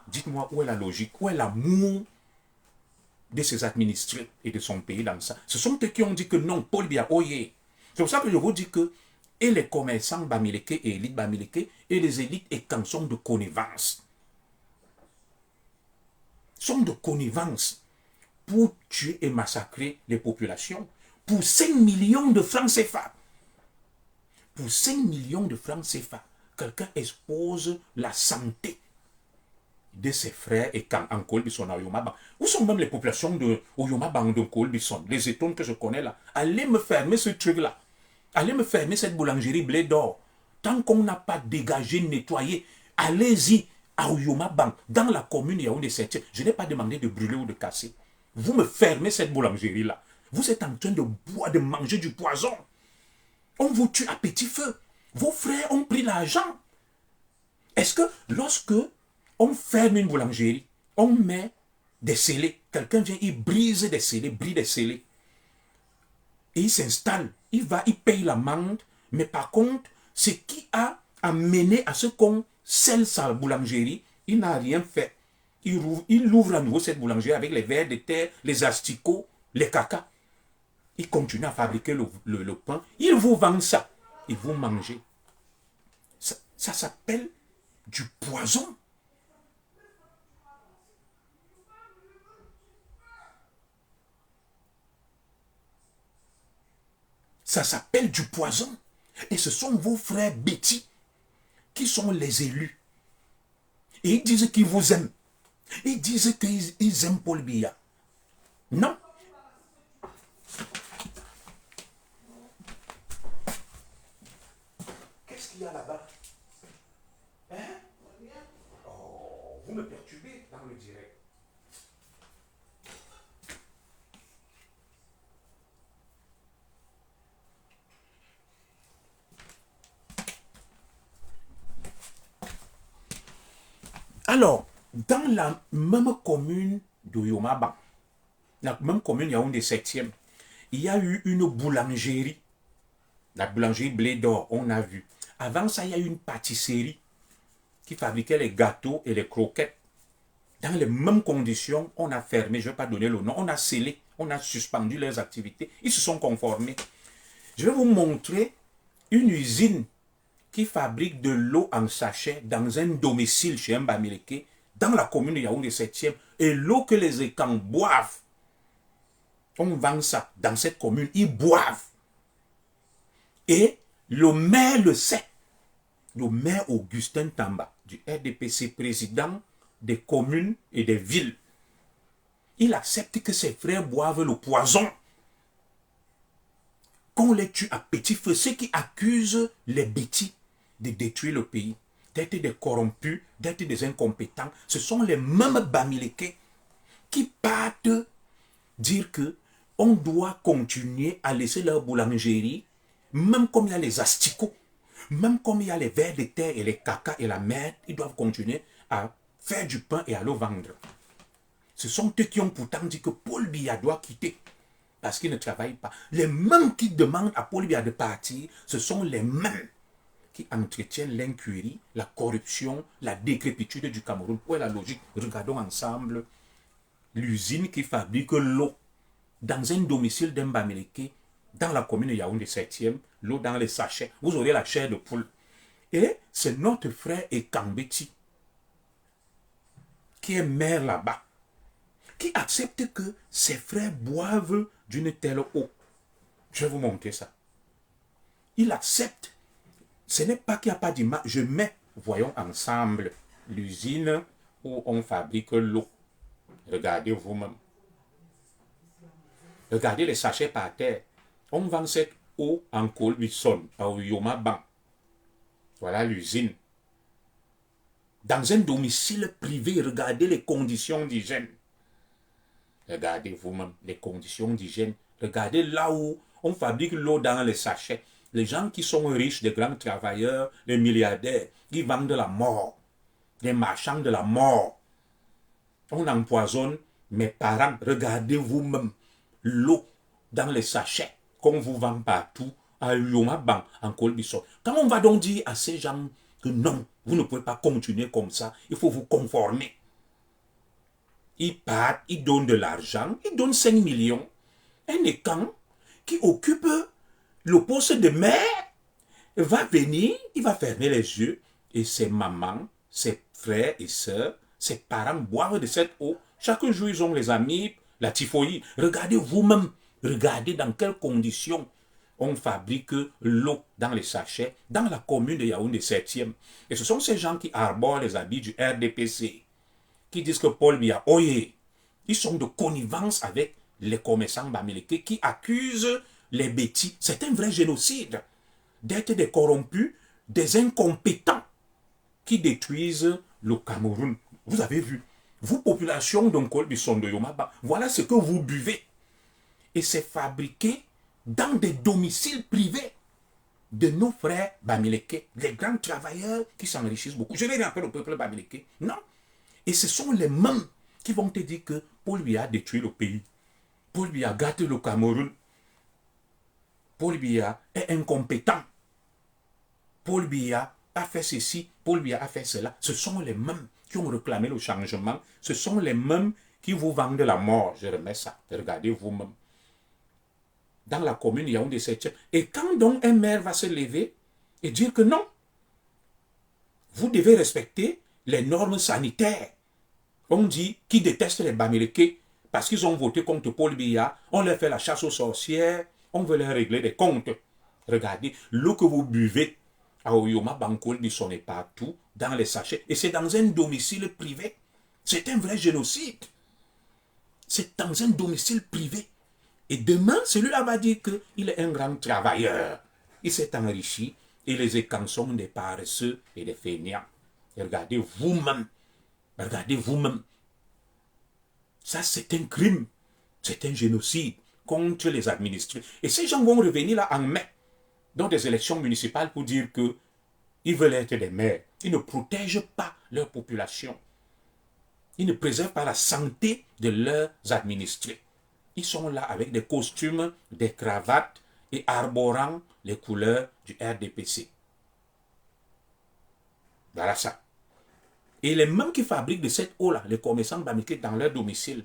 Dites-moi où est la logique, où est l'amour de ses administrés et de son pays dans ça. Ce sont eux qui ont dit que non, Paul Biya, oyez. C'est pour ça que je vous dis que et les commerçants bamileke et élites bamileke et les élites et quand sont de connivence. Sont de connivence pour tuer et massacrer les populations pour 5 millions de francs CFA. Pour 5 millions de francs CFA, quelqu'un expose la santé de ses frères et quand en Kolbison à Oyomabang. Où sont même les populations de Oyomabang de Kolbison, les étones que je connais là? Allez me fermer ce truc-là. Allez me fermer cette boulangerie blé d'or. Tant qu'on n'a pas dégagé, nettoyé, allez-y à Oyomabang, dans la commune Yaoundé 7e. Je n'ai pas demandé de brûler ou de casser. Vous me fermez cette boulangerie-là. Vous êtes en train de boire, de manger du poison. On vous tue à petit feu. Vos frères ont pris l'argent. Est-ce que lorsque on ferme une boulangerie, on met des scellés, quelqu'un vient, il brise des scellés, et il s'installe, il va, il paye l'amende, mais par contre, ce qui a amené à ce qu'on scelle sa boulangerie, il n'a rien fait. Il ouvre à nouveau cette boulangerie avec les vers de terre, les asticots, les caca. Il continue à fabriquer le pain. Il vous vend ça. Et vous mangez. Ça s'appelle du poison. Ça s'appelle du poison. Et ce sont vos frères bêtis qui sont les élus. Et ils disent qu'ils vous aiment. Ils disent qu'ils aiment Paul Biya. Non. Qu'est-ce qu'il y a là-bas? Hein? Oh, vous me perturbez dans le direct. Alors, dans la même commune de Yomaba, la même commune Yaoundé 7e, il y a eu une boulangerie. La boulangerie Blé d'Or, on a vu. Avant ça, il y a eu une pâtisserie qui fabriquait les gâteaux et les croquettes. Dans les mêmes conditions, on a fermé, je ne vais pas donner le nom, on a scellé, on a suspendu leurs activités. Ils se sont conformés. Je vais vous montrer une usine qui fabrique de l'eau en sachet dans un domicile chez un Bamileke, dans la commune de Yaoundé 7e, et l'eau que les écans boivent, on vend ça dans cette commune, ils boivent. Et le maire le sait. Le maire Augustin Tamba, du RDPC, président des communes et des villes, il accepte que ses frères boivent le poison. Qu'on les tue à petit feu, ceux qui accusent les bêtis de détruire le pays, d'être des corrompus, d'être des incompétents, ce sont les mêmes Bamileke qui partent dire que on doit continuer à laisser leur boulangerie, même comme il y a les asticots, même comme il y a les vers de terre et les caca et la merde, ils doivent continuer à faire du pain et à le vendre. Ce sont eux qui ont pourtant dit que Paul Biya doit quitter parce qu'il ne travaille pas. Les mêmes qui demandent à Paul Biya de partir, ce sont les mêmes qui entretiennent l'incurie, la corruption, la décrépitude du Cameroun. Où est la logique? Regardons ensemble l'usine qui fabrique l'eau dans un domicile d'un Bamileke, dans la commune de Yaoundé 7e, l'eau dans les sachets. Vous aurez la chair de poule. Et c'est notre frère Ekambeti, qui est maire là-bas, qui accepte que ses frères boivent d'une telle eau. Je vais vous montrer ça. Il accepte. Ce n'est pas qu'il n'y a pas d'image. Je mets, voyons ensemble, l'usine où on fabrique l'eau. Regardez vous-même. Regardez les sachets par terre. On vend cette eau en Kolbison, à Oyomabang. Voilà l'usine. Dans un domicile privé, regardez les conditions d'hygiène. Regardez vous-même les conditions d'hygiène. Regardez là où on fabrique l'eau dans les sachets. Les gens qui sont riches, des grands travailleurs, les milliardaires, ils vendent la mort. Les marchands de la mort. On empoisonne mes parents. Regardez vous-même l'eau dans les sachets. qu'on vous vend partout, à Yomaban, en Kolbison. Quand on va donc dire à ces gens que non, vous ne pouvez pas continuer comme ça, il faut vous conformer. Ils partent, ils donnent de l'argent, ils donnent 5 millions. Un écran qui occupe le poste de maire va venir, il va fermer les yeux et ses mamans, ses frères et sœurs, ses parents boivent de cette eau. Chaque jour, ils ont les amis, la typhoïde. Regardez vous-même, regardez dans quelles conditions on fabrique l'eau dans les sachets, dans la commune de Yaoundé 7e. Et ce sont ces gens qui arborent les habits du RDPC, qui disent que Paul Biya, oye, ils sont de connivence avec les commerçants bamileke qui accusent les bêtis. C'est un vrai génocide d'être des corrompus, des incompétents qui détruisent le Cameroun. Vous avez vu, vous, population d'Onkol Bisson de Yomaba, voilà ce que vous buvez. Et c'est fabriqué dans des domiciles privés de nos frères bamileke, les grands travailleurs qui s'enrichissent beaucoup. Je n'ai rien fait au peuple bamileke, non. Et ce sont les mêmes qui vont te dire que Paul Biya a détruit le pays. Paul Biya a gâté le Cameroun. Paul Biya est incompétent. Paul Biya a fait ceci, Paul Biya a fait cela. Ce sont les mêmes qui ont réclamé le changement. Ce sont les mêmes qui vous vendent la mort. Je remets ça. Regardez vous-même. Dans la commune Yaoundé 7e. Et quand donc un maire va se lever et dire que non, vous devez respecter les normes sanitaires. On dit qu'ils détestent les Bamileke parce qu'ils ont voté contre Paul Biya. On leur fait la chasse aux sorcières. On veut leur régler des comptes. Regardez, l'eau que vous buvez à Oyoma Bankol Bisson est partout, dans les sachets. Et c'est dans un domicile privé. C'est un vrai génocide. C'est dans un domicile privé. Et demain, celui-là va dire qu'il est un grand travailleur. Il s'est enrichi et les écans sont des paresseux et des fainéants. Et regardez vous-même. Regardez vous-même. Ça, c'est un crime. C'est un génocide contre les administrés. Et ces gens vont revenir là en mai, dans des élections municipales, pour dire qu'ils veulent être des maires. Ils ne protègent pas leur population. Ils ne préservent pas la santé de leurs administrés. Ils sont là avec des costumes, des cravates et arborant les couleurs du RDPC. Voilà ça. Et les mêmes qui fabriquent de cette eau-là, les commerçants bamileke dans leur domicile,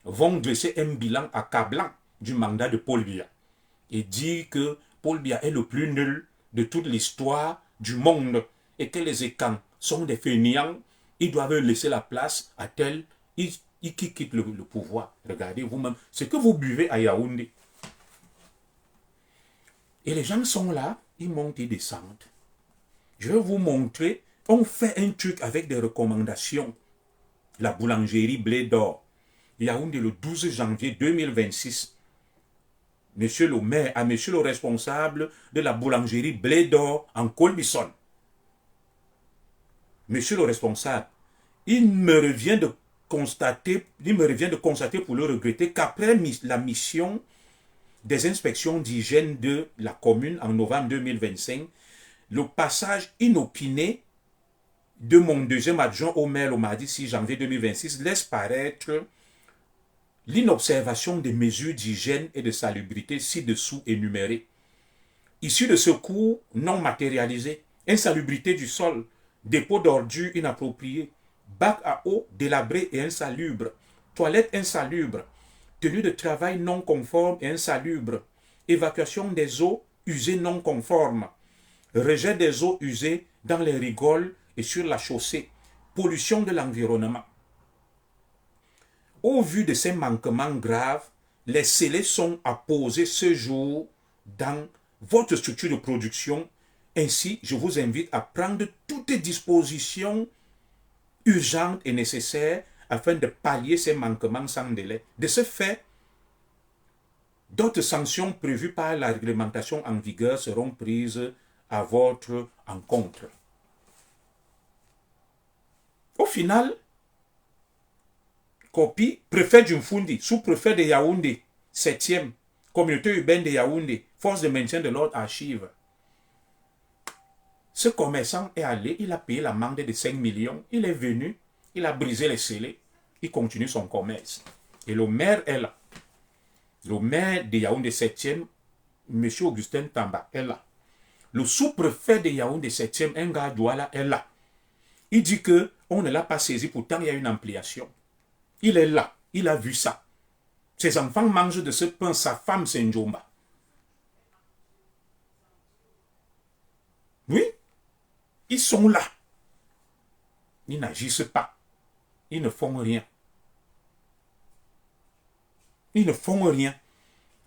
vont dresser un bilan accablant du mandat de Paul Biya et dire que Paul Biya est le plus nul de toute l'histoire du monde et que les écans sont des fainéants, ils doivent laisser la place à tel qui quitte le pouvoir. Regardez vous-même ce que vous buvez à Yaoundé. Et les gens sont là, ils montent et descendent. Je vais vous montrer, on fait un truc avec des recommandations. La boulangerie Blé d'Or, Yaoundé le 12 janvier 2026. Monsieur le maire, à monsieur le responsable de la boulangerie Blé d'Or en Kolbison. Monsieur le responsable, il me revient de constater pour le regretter qu'après la mission des inspections d'hygiène de la commune en novembre 2025, le passage inopiné de mon deuxième adjoint au maire le mardi 6 janvier 2026 laisse paraître l'inobservation des mesures d'hygiène et de salubrité ci-dessous énumérées. Issues de secours non matérialisés, insalubrité du sol, dépôt d'ordures inappropriés, bac à eau délabré et insalubre, toilettes insalubres, tenue de travail non conforme et insalubre, évacuation des eaux usées non conformes, rejet des eaux usées dans les rigoles et sur la chaussée, pollution de l'environnement. Au vu de ces manquements graves, les scellés sont à poser ce jour dans votre structure de production. Ainsi, je vous invite à prendre toutes dispositions urgentes et nécessaires afin de pallier ces manquements sans délai. De ce fait, d'autres sanctions prévues par la réglementation en vigueur seront prises à votre encontre. Au final, copie, préfet d'Umfundi, sous-préfet de Yaoundé, 7e, communauté urbaine de Yaoundé, force de maintien de l'ordre archive. Ce commerçant est allé, il a payé l'amende de 5 millions, il est venu, il a brisé les scellés, il continue son commerce. Et le maire est là. Le maire de Yaoundé 7e, M. Augustin Tamba, est là. Le sous-préfet de Yaoundé 7e, un gars Douala, est là. Il dit qu'on ne l'a pas saisi, pourtant il y a une ampliation. Il est là, il a vu ça. Ses enfants mangent de ce pain, sa femme c'est Njomba. Oui, ils sont là. Ils n'agissent pas. Ils ne font rien. Ils ne font rien.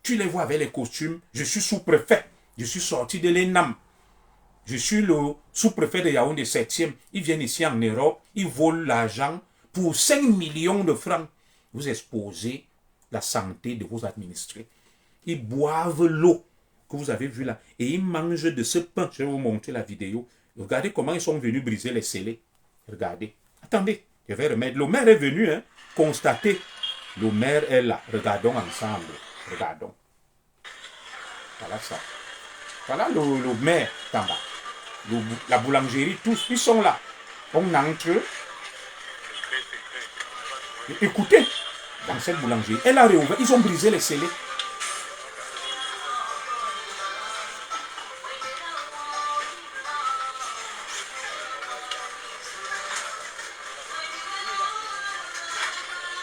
Tu les vois avec les costumes. Je suis sous-préfet. Je suis sorti de l'ENAM. Je suis le sous-préfet de Yaoundé 7e. Ils viennent ici en Europe. Ils volent l'argent pour 5 millions de francs. Vous exposez la santé de vos administrés. Ils boivent l'eau que vous avez vue là. Et ils mangent de ce pain. Je vais vous montrer la vidéo. Regardez comment ils sont venus briser les scellés. Regardez. Attendez. Je vais remettre. Le maire est venu constater. Le maire est là. Regardons ensemble. Regardons. Voilà ça. Voilà le maire en bas. La boulangerie, tous, ils sont là. On entre. Écoutez, dans cette boulangerie, elle a réouvert. Ils ont brisé les scellés.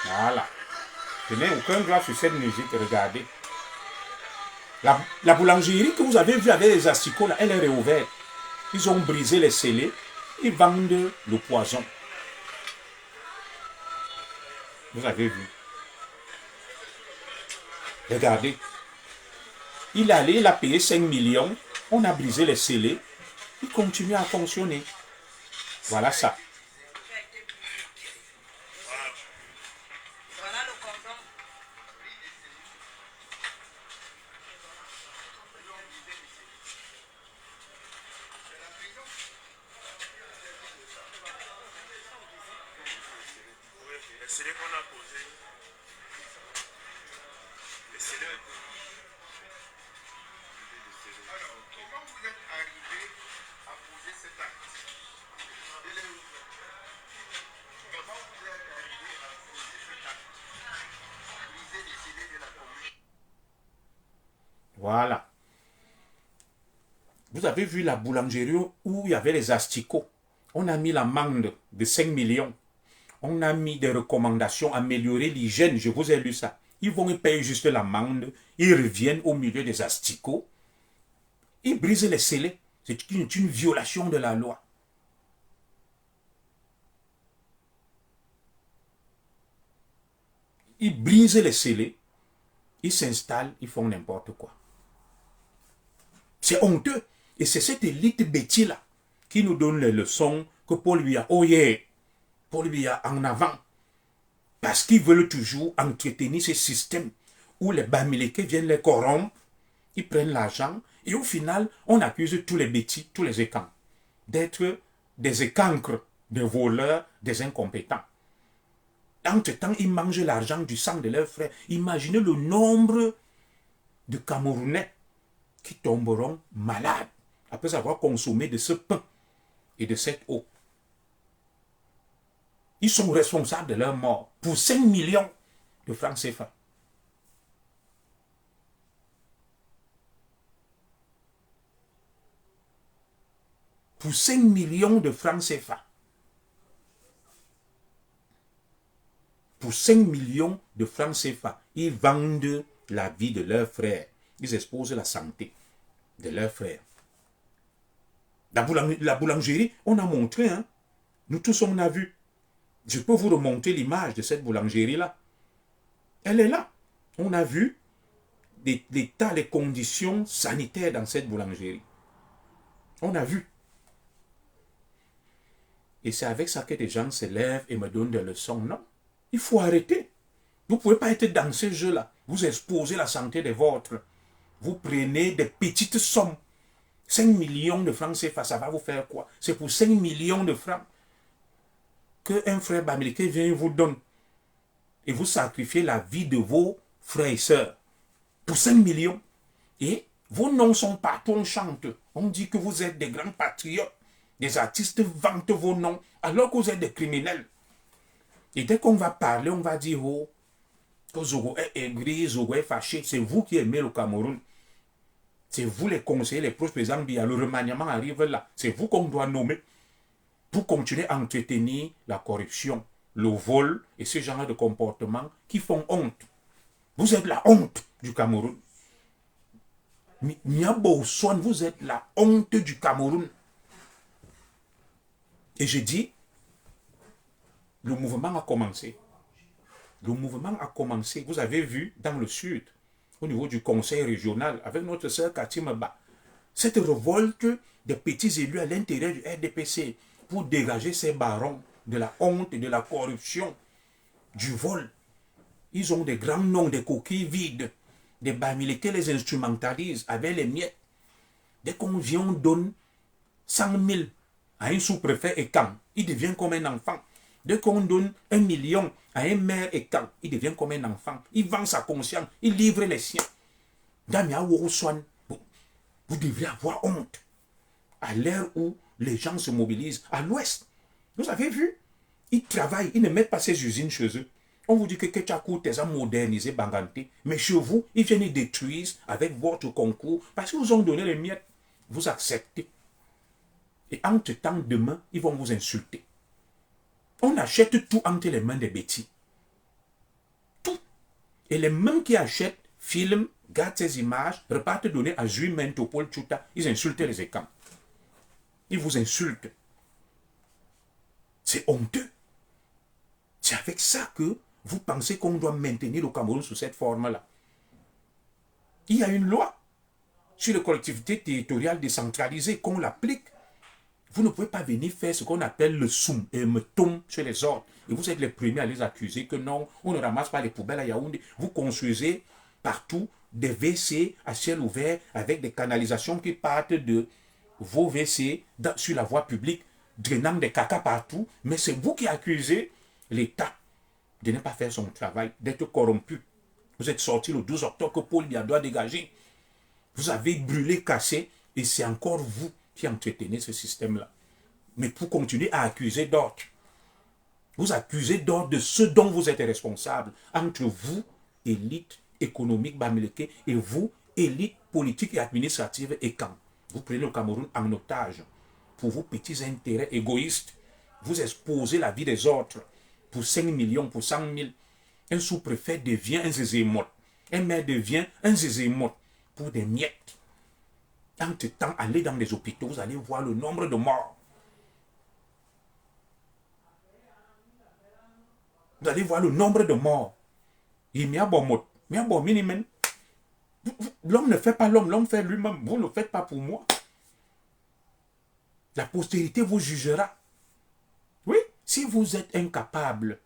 Voilà. Je n'ai aucun droit sur cette musique, regardez. La boulangerie que vous avez vue avec les asticots, là, elle est réouverte. Ils ont brisé les scellés. Ils vendent le poison. Vous avez vu. Regardez. Il est allé, il a payé 5 millions. On a brisé les scellés. Il continue à fonctionner. Voilà ça. C'est qu'on a posé. Alors, comment vous êtes arrivé à poser cet acte? Comment vous êtes arrivé à poser cet acte? Briser les scellés de la commune. Voilà. Vous avez vu la boulangerie où il y avait les asticots. On a mis l'amende de 5 millions. On a mis des recommandations, améliorer l'hygiène. Je vous ai lu ça. Ils vont payer juste l'amende. Ils reviennent au milieu des asticots. Ils brisent les scellés. C'est une violation de la loi. Ils brisent les scellés. Ils s'installent. Ils font n'importe quoi. C'est honteux. Et c'est cette élite bêtise-là qui nous donne les leçons que Paul Biya, oh yeah, Paul Biya en avant. Parce qu'ils veulent toujours entretenir ce système où les Bamileke viennent les corrompre, ils prennent l'argent, et au final, on accuse tous les bêtis, tous les écans, d'être des écancres, des voleurs, des incompétents. Entre-temps, ils mangent l'argent du sang de leurs frères. Imaginez le nombre de Camerounais qui tomberont malades après avoir consommé de ce pain et de cette eau. Ils sont responsables de leur mort pour 5 millions de francs CFA. Pour 5 millions de francs CFA. Pour 5 millions de francs CFA, ils vendent la vie de leurs frères. Ils exposent la santé de leurs frères. La boulangerie, on a montré, hein. Nous tous, on a vu. Je peux vous remonter l'image de cette boulangerie-là. Elle est là. On a vu l'état, les conditions sanitaires dans cette boulangerie. On a vu. Et c'est avec ça que des gens se lèvent et me donnent des leçons. Non. Il faut arrêter. Vous ne pouvez pas être dans ce jeu-là. Vous exposez la santé des vôtres. Vous prenez des petites sommes. 5 millions de francs CFA, ça va vous faire quoi? C'est pour 5 millions de francs qu'un frère bamileke vient et vous donne. Et vous sacrifiez la vie de vos frères et sœurs. Pour 5 millions. Et vos noms sont partout, on chante. On dit que vous êtes des grands patriotes. Des artistes vantent vos noms alors que vous êtes des criminels. Et dès qu'on va parler, on va dire, oh, que Zogo est aigri, Zogo est fâché. C'est vous qui aimez le Cameroun. C'est vous les conseillers, les proches présidents Biya. Le remaniement arrive là. C'est vous qu'on doit nommer pour continuer à entretenir la corruption, le vol et ce genre de comportements qui font honte. Vous êtes la honte du Cameroun. Miabo Swan, vous êtes la honte du Cameroun. Et je dis, le mouvement a commencé. Le mouvement a commencé. Vous avez vu dans le sud, au niveau du conseil régional, avec notre sœur Katimaba, cette révolte des petits élus à l'intérieur du RDPC pour dégager ces barons de la honte, de la corruption, du vol. Ils ont des grands noms, des coquilles vides. Des bamilés les instrumentalisent avec les miettes. Dès qu'on vient, on donne 100 000 à un sous-préfet et quand il devient comme un enfant. Dès qu'on donne 1 million à un maire et quand il devient comme un enfant. Il vend sa conscience, il livre les siens. Damia Wourouswan, vous devrez avoir honte. À l'heure où les gens se mobilisent à l'ouest. Vous avez vu? Ils travaillent, ils ne mettent pas ces usines chez eux. On vous dit que Ketchakou t'es modernisé Banganté, mais chez vous, ils viennent y détruire avec votre concours parce qu'ils vous ont donné les miettes. Vous acceptez. Et entre-temps, demain, ils vont vous insulter. On achète tout entre les mains des bêtis. Tout. Et les mêmes qui achètent, filment, gardent ces images, repartent donner à Zui Mentopol Tchouta, ils insultent les écans. Ils vous insultent. C'est honteux. C'est avec ça que vous pensez qu'on doit maintenir le Cameroun sous cette forme-là. Il y a une loi sur les collectivités territoriales décentralisées qu'on l'applique. Vous ne pouvez pas venir faire ce qu'on appelle le soum et me tombe sur les ordres. Et vous êtes les premiers à les accuser que non, on ne ramasse pas les poubelles à Yaoundé. Vous construisez partout des WC à ciel ouvert avec des canalisations qui partent de vos WC sur la voie publique, drainant des caca partout. Mais c'est vous qui accusez l'État de ne pas faire son travail, d'être corrompu. Vous êtes sorti le 12 octobre que Paul Biya doit dégager. Vous avez brûlé, cassé, et c'est encore vous qui entretenez ce système-là. Mais pour continuer à accuser d'autres, vous accusez d'autres de ce dont vous êtes responsable, entre vous, élite économique bamileke, et vous, élite politique et administrative et quand vous prenez le Cameroun en otage pour vos petits intérêts égoïstes, vous exposez la vie des autres pour 5 millions, pour 100 000. Un sous-préfet devient un zézémote. Un maire devient un zézémote pour des miettes. Entre-temps, allez dans les hôpitaux, vous allez voir le nombre de morts. Vous allez voir le nombre de morts. L'homme ne fait pas l'homme, l'homme fait lui-même. Vous ne le faites pas pour moi. La postérité vous jugera. Oui, si vous êtes incapable,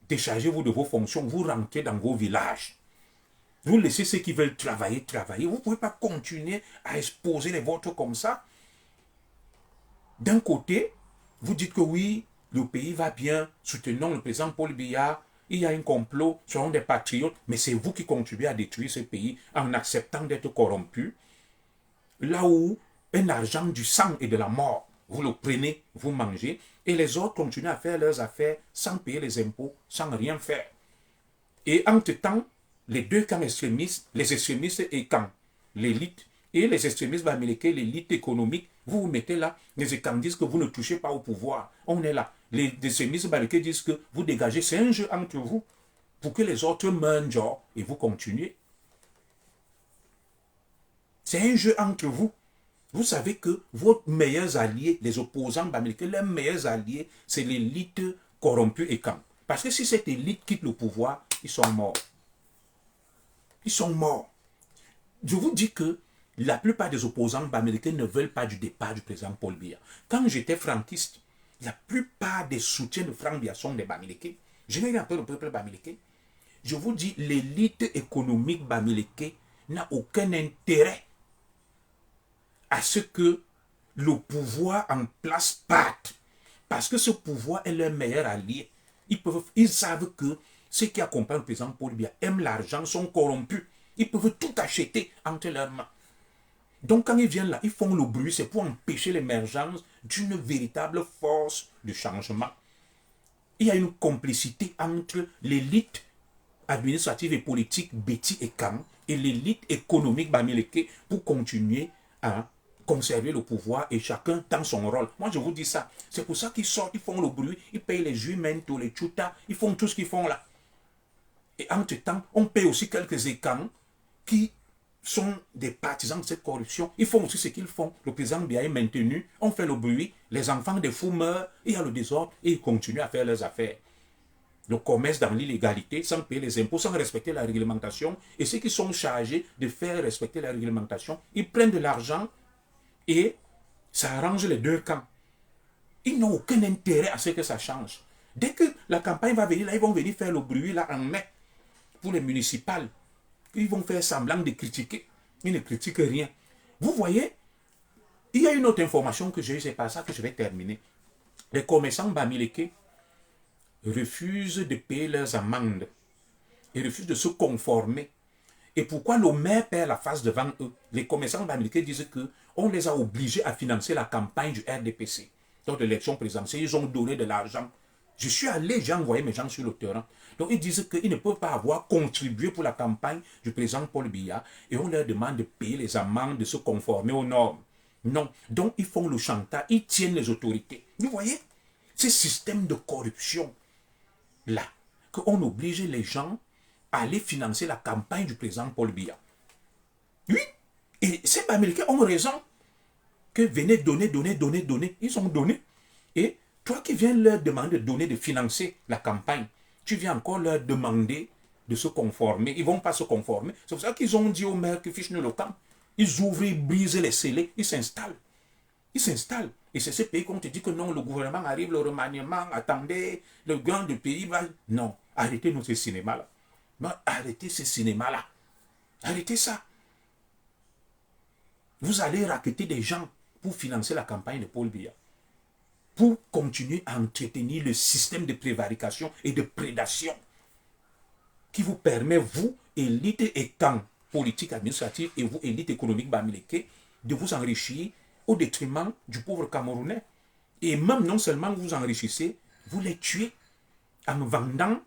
déchargez-vous de vos fonctions, vous rentrez dans vos villages. Vous laissez ceux qui veulent travailler, travailler. Vous ne pouvez pas continuer à exposer les vôtres comme ça. D'un côté, vous dites que oui, le pays va bien, soutenons le président Paul Biya, il y a un complot, seront des patriotes, mais c'est vous qui contribuez à détruire ce pays en acceptant d'être corrompu. Là où un argent du sang et de la mort, vous le prenez, vous mangez, et les autres continuent à faire leurs affaires sans payer les impôts, sans rien faire. Et entre-temps, les deux camps extrémistes, les extrémistes et camps, l'élite, et les extrémistes américains, l'élite économique, vous vous mettez là, les écans disent que vous ne touchez pas au pouvoir. On est là. Les extrémistes américains disent que vous dégagez, c'est un jeu entre vous, pour que les autres mangent, et vous continuez. C'est un jeu entre vous. Vous savez que vos meilleurs alliés, les opposants américains, leurs meilleurs alliés, c'est l'élite corrompue et camp. Parce que si cette élite quitte le pouvoir, ils sont morts. Ils sont morts. Je vous dis que la plupart des opposants américains ne veulent pas du départ du président Paul Biya. Quand j'étais franquiste, la plupart des soutiens de Franck Biya sont des Bamileke. Je n'ai rien peur du peuple Bamileke. Je vous dis, l'élite économique Bamileke n'a aucun intérêt à ce que le pouvoir en place parte. Parce que ce pouvoir est leur meilleur allié. Ils savent que ceux qui accompagnent le président Paul Biya aiment l'argent, sont corrompus. Ils peuvent tout acheter entre leurs mains. Donc quand ils viennent là, ils font le bruit, c'est pour empêcher l'émergence d'une véritable force de changement. il y a une complicité entre l'élite administrative et politique Betty et Kam et l'élite économique Bamileke pour continuer à conserver le pouvoir et chacun dans son rôle. Moi, je vous dis ça. C'est pour ça qu'ils sortent, ils font le bruit, ils payent les jumentos, les chutas, ils font tout ce qu'ils font là. Et entre-temps, on paye aussi quelques écans qui sont des partisans de cette corruption. Ils font aussi ce qu'ils font. Le président Biya est maintenu, on fait le bruit, les enfants des fous meurent, il y a le désordre et ils continuent à faire leurs affaires. Le commerce dans l'illégalité, sans payer les impôts, sans respecter la réglementation. Et ceux qui sont chargés de faire respecter la réglementation, ils prennent de l'argent et ça arrange les deux camps. Ils n'ont aucun intérêt à ce que ça change. Dès que la campagne va venir, là, ils vont venir faire le bruit là en mai pour les municipales. Ils vont faire semblant de critiquer. Ils ne critiquent rien. Vous voyez, il y a une autre information que j'ai eue, c'est par ça que je vais terminer. Les commerçants Bamileke refusent de payer leurs amendes. Ils refusent de se conformer. Et pourquoi le maire perd la face devant eux? Les commerçants Bamileke disent qu'on les a obligés à financer la campagne du RDPC. Donc de l'élection présidentielle, ils ont donné de l'argent. Je suis allé, j'ai envoyé mes gens sur le terrain. Donc ils disent qu'ils ne peuvent pas avoir contribué pour la campagne du président Paul Biya et on leur demande de payer les amendes, de se conformer aux normes. Non. Donc ils font le chantage, ils tiennent les autorités. Vous voyez, ce système de corruption là, qu'on oblige les gens à aller financer la campagne du président Paul Biya. Oui, et ces Bamileke ont raison que venez donner. Ils ont donné. Et toi qui viens leur demander de donner, de financer la campagne, tu viens encore leur demander de se conformer. Ils ne vont pas se conformer. C'est pour ça qu'ils ont dit au maire que fiche-nous le camp. Ils ouvrent, ils brisent les scellés, ils s'installent. Ils s'installent. Et c'est ce pays qu'on te dit que non, le gouvernement arrive, le remaniement, attendez, le grand du pays va... Non, arrêtez-nous ce cinéma-là. Non, arrêtez ce cinéma-là. Arrêtez ça. Vous allez racketter des gens pour financer la campagne de Paul Biya. Pour continuer à entretenir le système de prévarication et de prédation qui vous permet, vous, élite et camp politique administrative et vous, élite économique Bamileke, de vous enrichir au détriment du pauvre Camerounais. Et même non seulement vous enrichissez, vous les tuez en vendant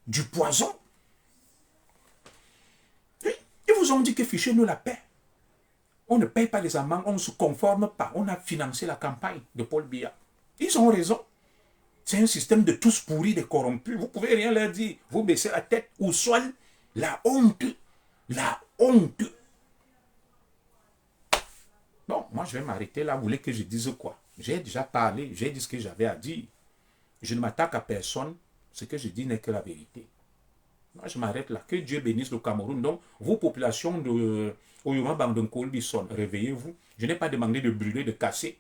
du poison. Ils vous ont dit que fichez-nous la paix. On ne paye pas les amendes, on ne se conforme pas. On a financé la campagne de Paul Biya. Ils ont raison. C'est un système de tous pourris, de corrompus. Vous ne pouvez rien leur dire. Vous baissez la tête ou soit la honte. La honte. Bon, moi je vais m'arrêter là. Vous voulez que je dise quoi? J'ai déjà parlé, j'ai dit ce que j'avais à dire. Je ne m'attaque à personne. Ce que je dis n'est que la vérité. Moi je m'arrête là. Que Dieu bénisse le Cameroun. Donc, vous, population de Oyoma Bandunko Bison, réveillez-vous. Je n'ai pas demandé de brûler, de casser.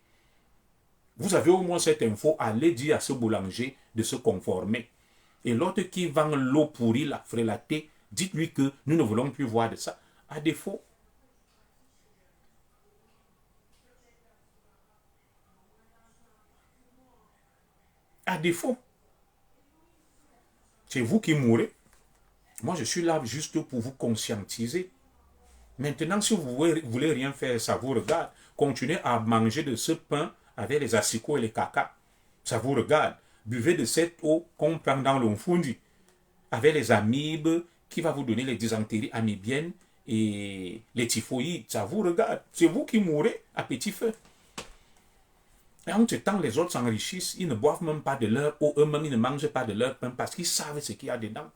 Vous avez au moins cette info, allez dire à ce boulanger de se conformer. Et l'autre qui vend l'eau pourrie, la frélatée, dites-lui que nous ne voulons plus voir de ça. À défaut, c'est vous qui mourrez. Moi, je suis là juste pour vous conscientiser. Maintenant, si vous voulez rien faire, ça vous regarde. Continuez à manger de ce pain avec les asticots et les caca. Ça vous regarde. Buvez de cette eau qu'on prend dans l'onfundi. Avec les amibes qui va vous donner les dysenteries amibiennes et les typhoïdes. Ça vous regarde. C'est vous qui mourrez à petit feu. Et en ce temps, les autres s'enrichissent. Ils ne boivent même pas de leur eau. Eux-mêmes, ils ne mangent pas de leur pain parce qu'ils savent ce qu'il y a dedans.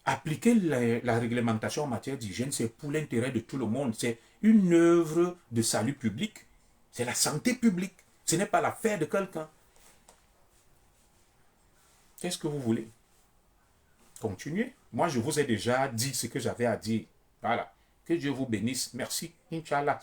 Appliquer la réglementation en matière d'hygiène, c'est pour l'intérêt de tout le monde. C'est une œuvre de salut public. C'est la santé publique. Ce n'est pas l'affaire de quelqu'un. Qu'est-ce que vous voulez? Continuez. Moi, je vous ai déjà dit ce que j'avais à dire. Voilà. Que Dieu vous bénisse. Merci. Inch'Allah.